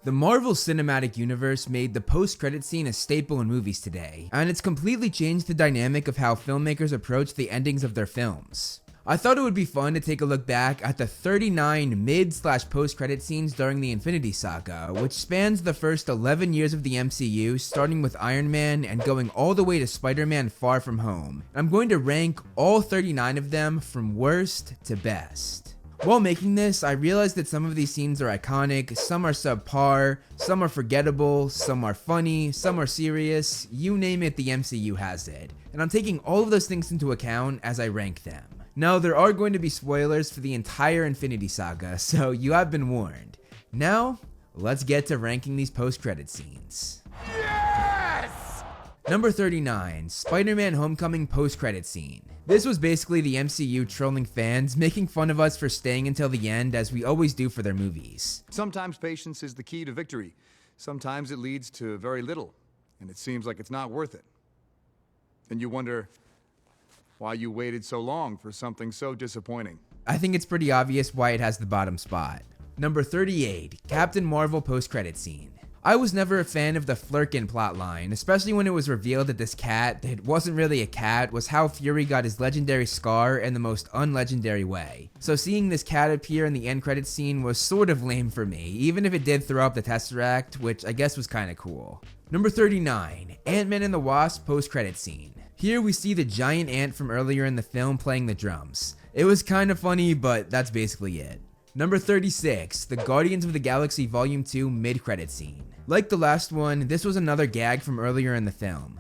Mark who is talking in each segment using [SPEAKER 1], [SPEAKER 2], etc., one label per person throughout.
[SPEAKER 1] The Marvel Cinematic Universe made the post-credit scene a staple in movies today, and it's completely changed the dynamic of how filmmakers approach the endings of their films. I thought it would be fun to take a look back at the 39 mid/post-credit scenes during the Infinity Saga, which spans the first 11 years of the MCU, starting with Iron Man and going all the way to Spider-Man Far From Home. I'm going to rank all 39 of them from worst to best. While making this, I realized that some of these scenes are iconic, some are subpar, some are forgettable, some are funny, some are serious, you name it, the MCU has it. And I'm taking all of those things into account as I rank them. Now, there are going to be spoilers for the entire Infinity Saga, so you have been warned. Now, let's get to ranking these post-credit scenes. Yes! Number 39, Spider-Man Homecoming post-credit scene. This was basically the MCU trolling fans, making fun of us for staying until the end as we always do for their movies.
[SPEAKER 2] Sometimes patience is the key to victory. Sometimes it leads to very little, and it seems like it's not worth it. And you wonder why you waited so long for something so disappointing.
[SPEAKER 1] I think it's pretty obvious why it has the bottom spot. Number 38, Captain Marvel post-credit scene. I was never a fan of the Flurkin plotline, especially when it was revealed that this cat, that wasn't really a cat, was how Fury got his legendary scar in the most unlegendary way. So seeing this cat appear in the end credits scene was sort of lame for me, even if it did throw up the Tesseract, which I guess was kinda cool. Number 39, Ant-Man and the Wasp post-credit scene. Here we see the giant ant from earlier in the film playing the drums. It was kinda funny, but that's basically it. Number 36, the Guardians of the Galaxy Volume 2 mid-credit scene. Like the last one, this was another gag from earlier in the film.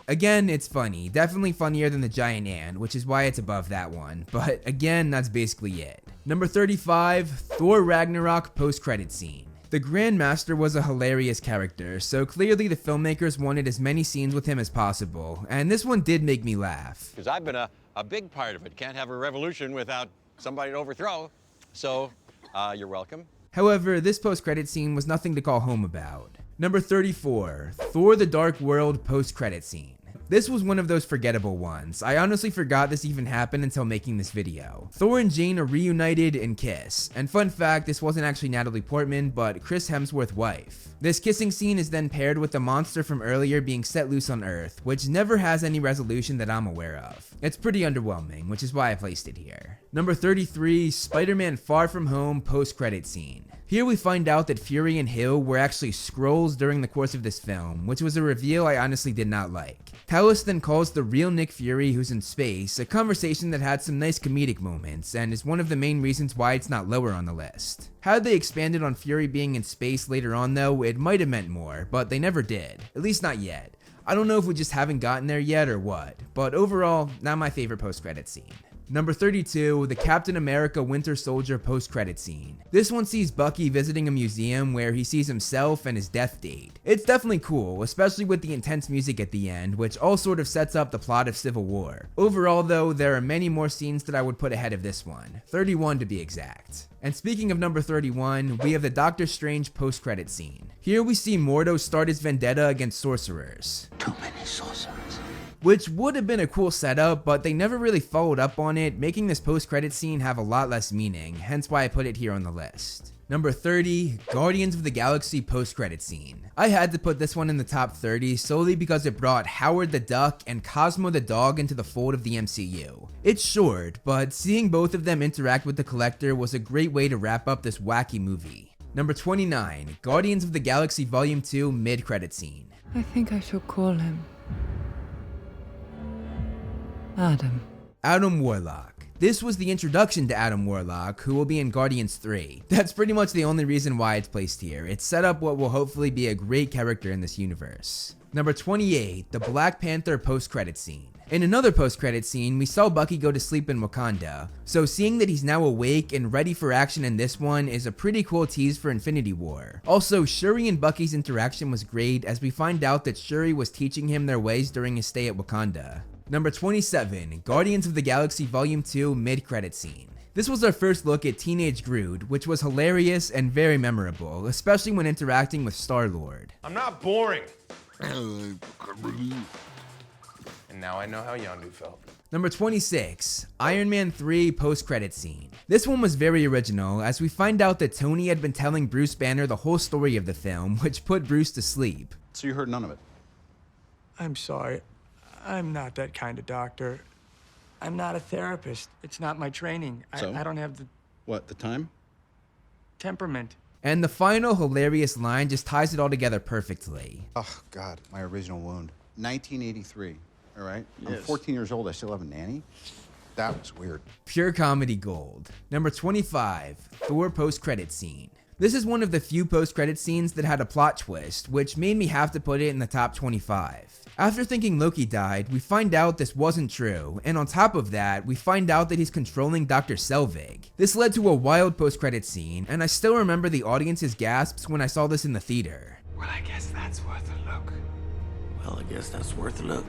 [SPEAKER 1] Again, it's funny, definitely funnier than the giant ant, which is why it's above that one, but again, that's basically it. Number 35, Thor Ragnarok post-credit scene. The Grand Master was a hilarious character, so clearly the filmmakers wanted as many scenes with him as possible, and this one did make me laugh.
[SPEAKER 3] Because I've been a big part of it. Can't have a revolution without somebody to overthrow, so you're welcome.
[SPEAKER 1] However, this post-credit scene was nothing to call home about. Number 34, Thor the Dark World post-credit scene. This was one of those forgettable ones. I honestly forgot this even happened until making this video. Thor and Jane are reunited and kiss. And fun fact, this wasn't actually Natalie Portman, but Chris Hemsworth's wife. This kissing scene is then paired with the monster from earlier being set loose on Earth, which never has any resolution that I'm aware of. It's pretty underwhelming, which is why I placed it here. Number 33, Spider-Man Far From Home post-credit scene. Here we find out that Fury and Hill were actually Skrulls during the course of this film, which was a reveal I honestly did not like. Talos then calls the real Nick Fury, who's in space, a conversation that had some nice comedic moments, and is one of the main reasons why it's not lower on the list. Had they expanded on Fury being in space later on though, it might have meant more, but they never did, at least not yet. I don't know if we just haven't gotten there yet or what, but overall, not my favorite post-credit scene. Number 32, the Captain America Winter Soldier post-credit scene. This one sees Bucky visiting a museum where he sees himself and his death date. It's definitely cool, especially with the intense music at the end, which all sort of sets up the plot of Civil War. Overall though, there are many more scenes that I would put ahead of this one, 31 to be exact. And speaking of number 31, we have the Doctor Strange post-credit scene. Here we see Mordo start his vendetta against sorcerers.
[SPEAKER 4] Too many sorcerers.
[SPEAKER 1] Which would have been a cool setup, but they never really followed up on it, making this post-credit scene have a lot less meaning, hence why I put it here on the list. Number 30, Guardians of the Galaxy post-credit scene. I had to put this one in the top 30 solely because it brought Howard the Duck and Cosmo the Dog into the fold of the MCU. It's short, but seeing both of them interact with the Collector was a great way to wrap up this wacky movie. Number 29, Guardians of the Galaxy Volume 2 mid-credit scene.
[SPEAKER 5] I think I shall call him Adam
[SPEAKER 1] Warlock. This was the introduction to Adam Warlock, who will be in Guardians 3. That's pretty much the only reason why it's placed here. It set up what will hopefully be a great character in this universe. Number 28, the Black Panther post-credit scene. In another post-credit scene, we saw Bucky go to sleep in Wakanda, so seeing that he's now awake and ready for action in this one is a pretty cool tease for Infinity War. Also, Shuri and Bucky's interaction was great as we find out that Shuri was teaching him their ways during his stay at Wakanda. Number 27, Guardians of the Galaxy Volume 2 mid-credit scene. This was our first look at Teenage Groot, which was hilarious and very memorable, especially when interacting with Star-Lord.
[SPEAKER 6] I'm not boring. And now I know how Yondu felt.
[SPEAKER 1] Number 26, Iron Man 3 post-credit scene. This one was very original, as we find out that Tony had been telling Bruce Banner the whole story of the film, which put Bruce to sleep.
[SPEAKER 4] So you heard none of it?
[SPEAKER 6] I'm sorry. I'm not that kind of doctor. I'm not a therapist. It's not my training.
[SPEAKER 4] So?
[SPEAKER 6] I don't have the
[SPEAKER 4] What, the time?
[SPEAKER 6] temperament.
[SPEAKER 1] And the final hilarious line just ties it all together perfectly.
[SPEAKER 4] Oh, God, my original wound. 1983, all right? I'm
[SPEAKER 6] Yes.
[SPEAKER 4] 14 years old. I still have a nanny? That was weird.
[SPEAKER 1] Pure comedy gold. Number 25, Thor post-credit scene. This is one of the few post-credit scenes that had a plot twist, which made me have to put it in the top 25. After thinking Loki died, we find out this wasn't true, and on top of that, we find out that he's controlling Dr. Selvig. This led to a wild post-credit scene, and I still remember the audience's gasps when I saw this in the theater.
[SPEAKER 6] Well, I guess that's worth a look.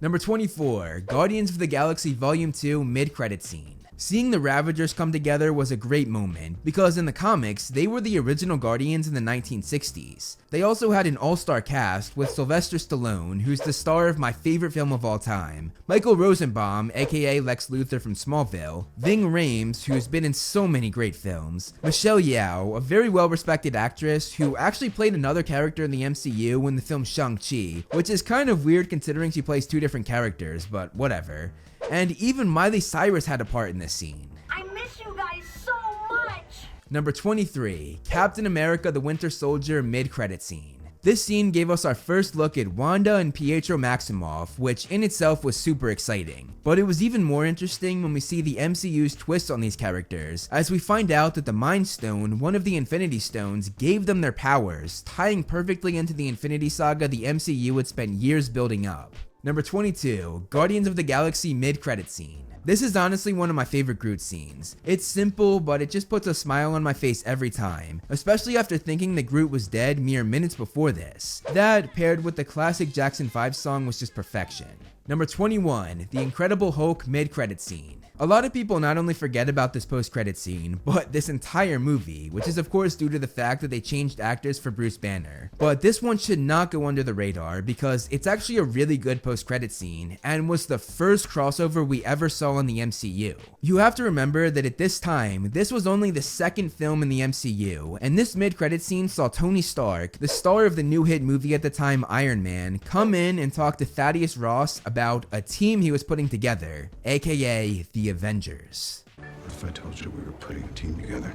[SPEAKER 1] Number 24, Guardians of the Galaxy Volume 2 mid-credit scene. Seeing the Ravagers come together was a great moment, because in the comics, they were the original Guardians in the 1960s. They also had an all-star cast with Sylvester Stallone, who's the star of my favorite film of all time, Michael Rosenbaum, aka Lex Luthor from Smallville, Ving Rhames, who's been in so many great films, Michelle Yeoh, a very well-respected actress who actually played another character in the MCU in the film Shang-Chi, which is kind of weird considering she plays two different characters, but whatever. And even Miley Cyrus had a part in this scene.
[SPEAKER 7] I miss you guys so much!
[SPEAKER 1] Number 23, Captain America the Winter Soldier mid-credit scene. This scene gave us our first look at Wanda and Pietro Maximoff, which in itself was super exciting. But it was even more interesting when we see the MCU's twist on these characters, as we find out that the Mind Stone, one of the Infinity Stones, gave them their powers, tying perfectly into the Infinity Saga the MCU had spent years building up. Number 22, Guardians of the Galaxy mid-credit scene. This is honestly one of my favorite Groot scenes. It's simple, but it just puts a smile on my face every time, especially after thinking that Groot was dead mere minutes before this. That, paired with the classic Jackson 5 song, was just perfection. Number 21, The Incredible Hulk mid-credit scene. A lot of people not only forget about this post-credit scene, but this entire movie, which is of course due to the fact that they changed actors for Bruce Banner. But this one should not go under the radar because it's actually a really good post-credit scene and was the first crossover we ever saw in the MCU. You have to remember that at this time, this was only the second film in the MCU, and this mid-credit scene saw Tony Stark, the star of the new hit movie at the time Iron Man, come in and talk to Thaddeus Ross about a team he was putting together, aka the Avengers.
[SPEAKER 8] What if I told you we were putting a team together?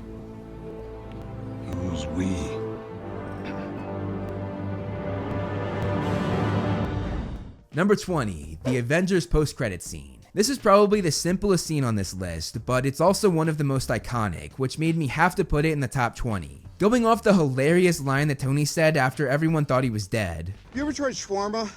[SPEAKER 8] Who's we?
[SPEAKER 1] Number 20, the Avengers post-credit scene. This is probably the simplest scene on this list, but it's also one of the most iconic, which made me have to put it in the top 20. Going off the hilarious line that Tony said after everyone thought he was dead.
[SPEAKER 8] You ever tried shawarma?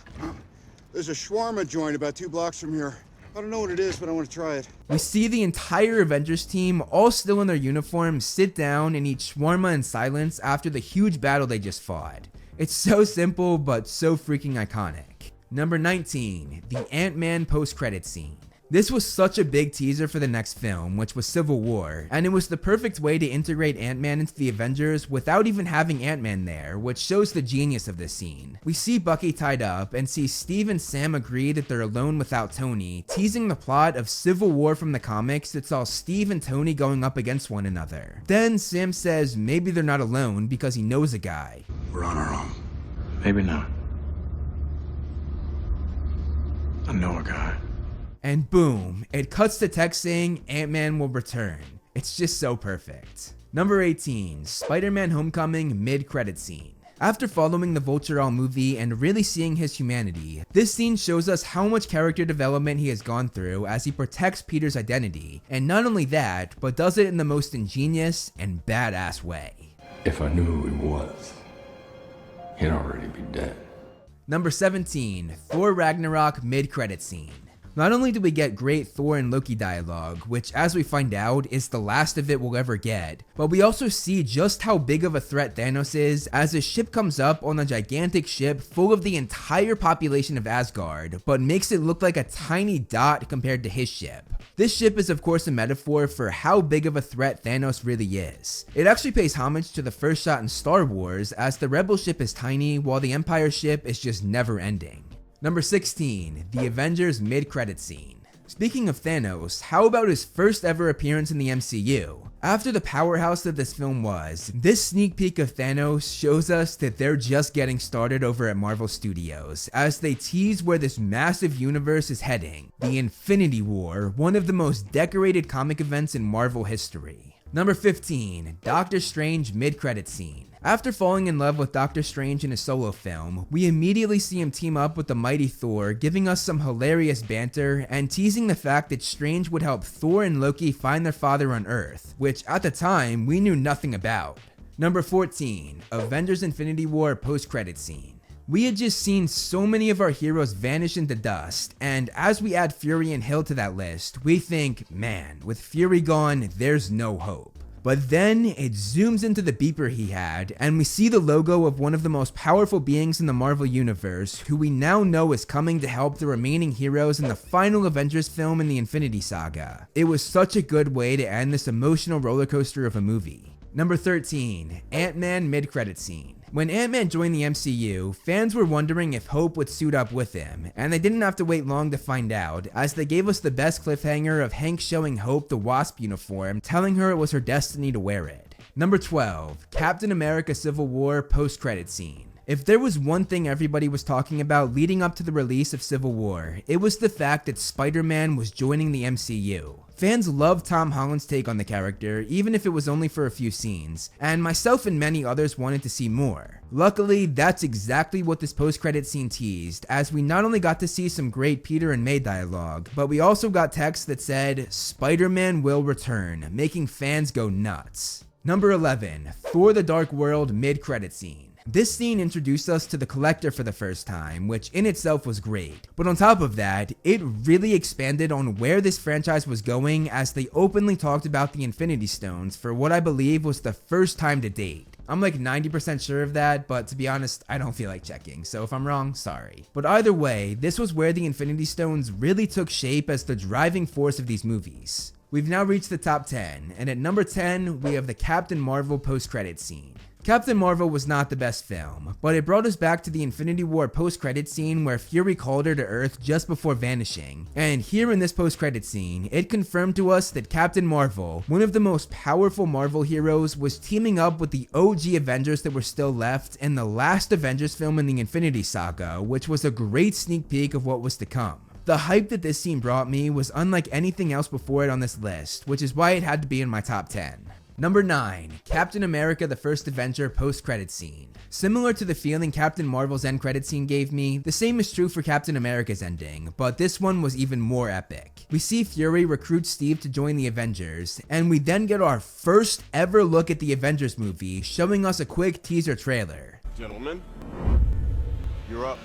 [SPEAKER 8] There's a shawarma joint about 2 blocks from here. I don't know what it is, but I want to try it.
[SPEAKER 1] We see the entire Avengers team, all still in their uniforms, sit down and eat shawarma in silence after the huge battle they just fought. It's so simple, but so freaking iconic. Number 19, the Ant-Man post-credit scene. This was such a big teaser for the next film, which was Civil War, and it was the perfect way to integrate Ant-Man into the Avengers without even having Ant-Man there, which shows the genius of this scene. We see Bucky tied up and see Steve and Sam agree that they're alone without Tony, teasing the plot of Civil War from the comics that saw Steve and Tony going up against one another. Then Sam says maybe they're not alone because he knows a guy.
[SPEAKER 8] We're on our own.
[SPEAKER 6] Maybe not. I know a guy.
[SPEAKER 1] And boom, it cuts to text saying Ant-Man will return. It's just so perfect. Number 18, Spider-Man Homecoming mid-credit scene. After following the Vulture all movie and really seeing his humanity, this scene shows us how much character development he has gone through as he protects Peter's identity, and not only that, but does it in the most ingenious and badass way.
[SPEAKER 9] If I knew who he was, he'd already be dead.
[SPEAKER 1] Number 17, Thor Ragnarok mid-credit scene. Not only do we get great Thor and Loki dialogue, which as we find out is the last of it we'll ever get, but we also see just how big of a threat Thanos is as his ship comes up on a gigantic ship full of the entire population of Asgard, but makes it look like a tiny dot compared to his ship. This ship is of course a metaphor for how big of a threat Thanos really is. It actually pays homage to the first shot in Star Wars, as the Rebel ship is tiny while the Empire ship is just never ending. Number 16, the Avengers mid-credit scene. Speaking of Thanos, how about his first ever appearance in the MCU? After the powerhouse that this film was, this sneak peek of Thanos shows us that they're just getting started over at Marvel Studios, as they tease where this massive universe is heading, the Infinity War, one of the most decorated comic events in Marvel history. Number 15, Doctor Strange mid-credit scene. After falling in love with Doctor Strange in a solo film, we immediately see him team up with the mighty Thor, giving us some hilarious banter and teasing the fact that Strange would help Thor and Loki find their father on Earth, which at the time we knew nothing about. Number 14, Avengers Infinity War post-credit scene. We had just seen so many of our heroes vanish into dust, and as we add Fury and Hill to that list, we think, man, with Fury gone, there's no hope. But then it zooms into the beeper he had, and we see the logo of one of the most powerful beings in the Marvel Universe, who we now know is coming to help the remaining heroes in the final Avengers film in the Infinity Saga. It was such a good way to end this emotional roller coaster of a movie. Number 13, Ant-Man mid-credit scene. When Ant-Man joined the MCU, fans were wondering if Hope would suit up with him, and they didn't have to wait long to find out, as they gave us the best cliffhanger of Hank showing Hope the Wasp uniform, telling her it was her destiny to wear it. Number 12, Captain America Civil War post-credit scene. If there was one thing everybody was talking about leading up to the release of Civil War, it was the fact that Spider-Man was joining the MCU. Fans loved Tom Holland's take on the character, even if it was only for a few scenes, and myself and many others wanted to see more. Luckily, that's exactly what this post-credit scene teased, as we not only got to see some great Peter and May dialogue, but we also got text that said, "Spider-Man will return," making fans go nuts. Number 11, Thor: The Dark World mid-credit scene. This scene introduced us to the Collector for the first time, which in itself was great. But on top of that, it really expanded on where this franchise was going, as they openly talked about the Infinity Stones for what I believe was the first time to date. I'm like 90% sure of that, but to be honest, I don't feel like checking, so if I'm wrong, sorry. But either way, this was where the Infinity Stones really took shape as the driving force of these movies. We've now reached the top 10, and at number 10, we have the Captain Marvel post-credit scene. Captain Marvel was not the best film, but it brought us back to the Infinity War post-credit scene where Fury called her to Earth just before vanishing. And here in this post-credit scene, it confirmed to us that Captain Marvel, one of the most powerful Marvel heroes, was teaming up with the OG Avengers that were still left in the last Avengers film in the Infinity Saga, which was a great sneak peek of what was to come. The hype that this scene brought me was unlike anything else before it on this list, which is why it had to be in my top 10. Number 9, Captain America the First Avenger post-credit scene. Similar to the feeling Captain Marvel's end credit scene gave me, the same is true for Captain America's ending, but this one was even more epic. We see Fury recruit Steve to join the Avengers, and we then get our first ever look at the Avengers movie, showing us a quick teaser trailer.
[SPEAKER 10] Gentlemen, you're up.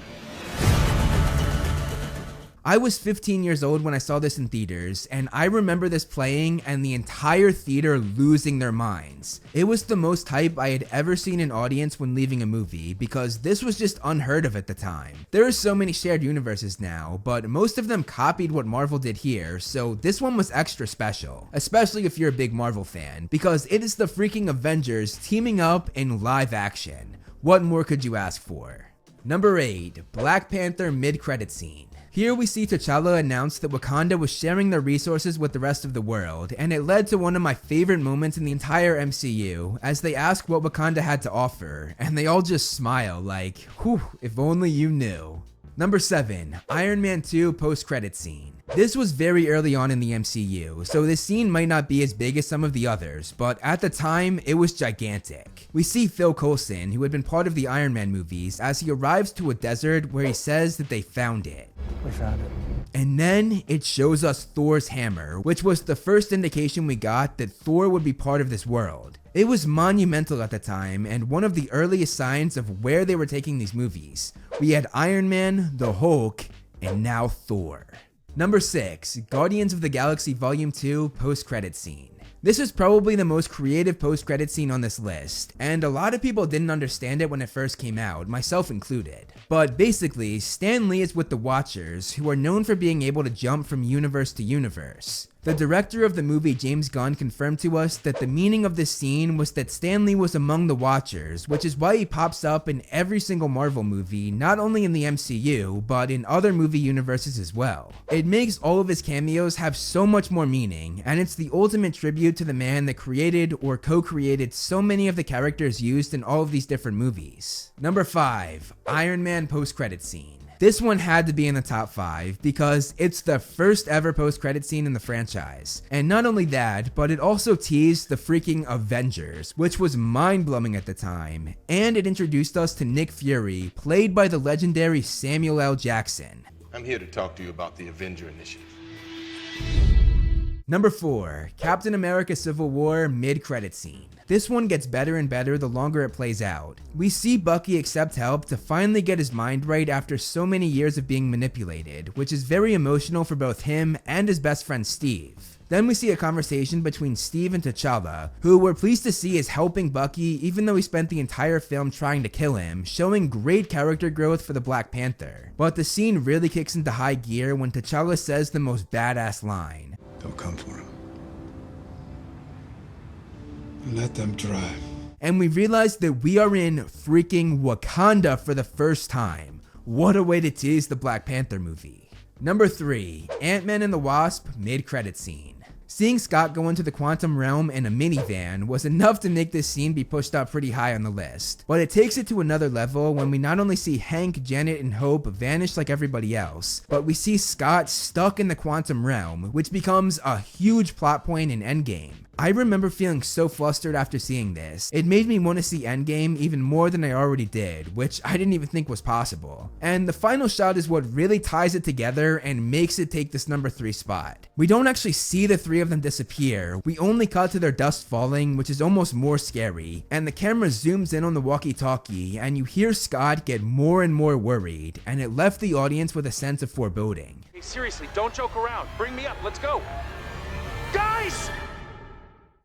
[SPEAKER 1] I was 15 years old when I saw this in theaters, and I remember this playing and the entire theater losing their minds. It was the most hype I had ever seen an audience when leaving a movie, because this was just unheard of at the time. There are so many shared universes now, but most of them copied what Marvel did here, so this one was extra special, especially if you're a big Marvel fan, because it is the freaking Avengers teaming up in live action. What more could you ask for? Number 8, Black Panther mid-credit scene. Here we see T'Challa announce that Wakanda was sharing their resources with the rest of the world, and it led to one of my favorite moments in the entire MCU, as they ask what Wakanda had to offer, and they all just smile like, whew, if only you knew. Number 7, Iron Man 2 post-credit scene. This was very early on in the MCU, so this scene might not be as big as some of the others, but at the time, it was gigantic. We see Phil Coulson, who had been part of the Iron Man movies, as he arrives to a desert where he says that they found it.
[SPEAKER 6] We found it.
[SPEAKER 1] And then it shows us Thor's hammer, which was the first indication we got that Thor would be part of this world. It was monumental at the time, and one of the earliest signs of where they were taking these movies. We had Iron Man, the Hulk, and now Thor. Number 6, Guardians of the Galaxy Volume 2 post-credit scene. This is probably the most creative post-credit scene on this list, and a lot of people didn't understand it when it first came out, myself included. But basically, Stan Lee is with the Watchers, who are known for being able to jump from universe to universe. The director of the movie, James Gunn, confirmed to us that the meaning of this scene was that Stan Lee was among the Watchers, which is why he pops up in every single Marvel movie, not only in the MCU, but in other movie universes as well. It makes all of his cameos have so much more meaning, and it's the ultimate tribute to the man that created or co-created so many of the characters used in all of these different movies. Number 5, Iron Man post-credit scene. This one had to be in the top 5 because it's the first ever post-credit scene in the franchise. And not only that, but it also teased the freaking Avengers, which was mind-blowing at the time, and it introduced us to Nick Fury, played by the legendary Samuel L. Jackson.
[SPEAKER 10] I'm here to talk to you about the Avenger Initiative.
[SPEAKER 1] Number 4, Captain America Civil War mid-credit scene. This one gets better and better the longer it plays out. We see Bucky accept help to finally get his mind right after so many years of being manipulated, which is very emotional for both him and his best friend Steve. Then we see a conversation between Steve and T'Challa, who we're pleased to see is helping Bucky even though he spent the entire film trying to kill him, showing great character growth for the Black Panther. But the scene really kicks into high gear when T'Challa says the most badass line.
[SPEAKER 8] Don't come for him. Let them drive.
[SPEAKER 1] And we realize that we are in freaking Wakanda for the first time. What a way to tease the Black Panther movie. Number 3, Ant-Man and the Wasp mid-credit scene. Seeing Scott go into the quantum realm in a minivan was enough to make this scene be pushed up pretty high on the list. But it takes it to another level when we not only see Hank, Janet, and Hope vanish like everybody else, but we see Scott stuck in the quantum realm, which becomes a huge plot point in Endgame. I remember feeling so flustered after seeing this. It made me want to see Endgame even more than I already did, which I didn't even think was possible. And the final shot is what really ties it together and makes it take this number 3 spot. We don't actually see the 3 of them disappear, we only cut to their dust falling, which is almost more scary, and the camera zooms in on the walkie-talkie and you hear Scott get more and more worried, and it left the audience with a sense of foreboding.
[SPEAKER 11] Hey, seriously, don't joke around. Bring me up, let's go. Guys!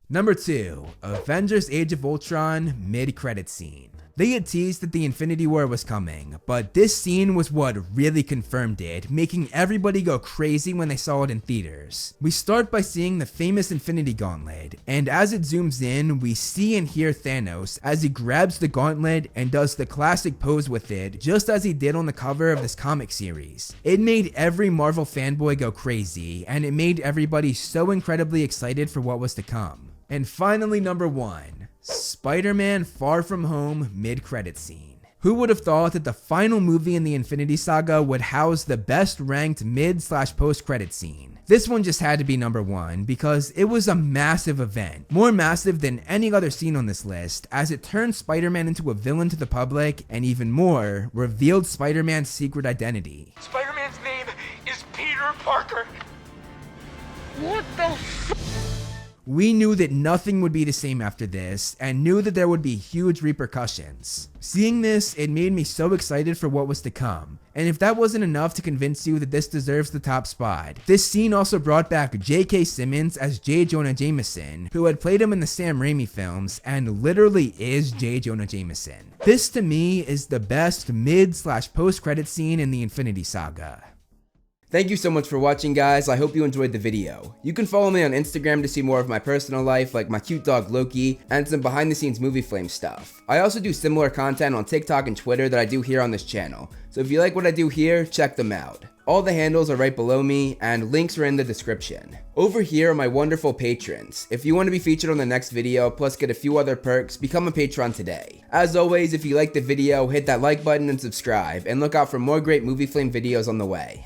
[SPEAKER 1] Number 2, Avengers Age of Ultron mid-credit scene. They had teased that the Infinity War was coming, but this scene was what really confirmed it, making everybody go crazy when they saw it in theaters. We start by seeing the famous Infinity Gauntlet, and as it zooms in, we see and hear Thanos as he grabs the gauntlet and does the classic pose with it, just as he did on the cover of this comic series. It made every Marvel fanboy go crazy, and it made everybody so incredibly excited for what was to come. And finally, number 1, Spider-Man Far From Home mid-credit scene. Who would have thought that the final movie in the Infinity Saga would house the best ranked mid/post-credit scene? This one just had to be number 1 because it was a massive event, more massive than any other scene on this list, as it turned Spider-Man into a villain to the public and even more, revealed Spider-Man's secret identity.
[SPEAKER 11] Spider-Man's name is Peter Parker. What the
[SPEAKER 1] We knew that nothing would be the same after this, and knew that there would be huge repercussions. Seeing this, it made me so excited for what was to come. And if that wasn't enough to convince you that this deserves the top spot, this scene also brought back J.K. Simmons as J. Jonah Jameson, who had played him in the Sam Raimi films, and literally is J. Jonah Jameson. This to me is the best mid/post-credit scene in the Infinity Saga. Thank you so much for watching, guys. I hope you enjoyed the video. You can follow me on Instagram to see more of my personal life, like my cute dog Loki, and some behind the scenes movie flame stuff. I also do similar content on TikTok and Twitter that I do here on this channel, so if you like what I do here, check them out. All the handles are right below me, and links are in the description. Over here are my wonderful patrons. If you want to be featured on the next video, plus get a few other perks, become a patron today. As always, if you liked the video, hit that like button and subscribe, and look out for more great movie flame videos on the way.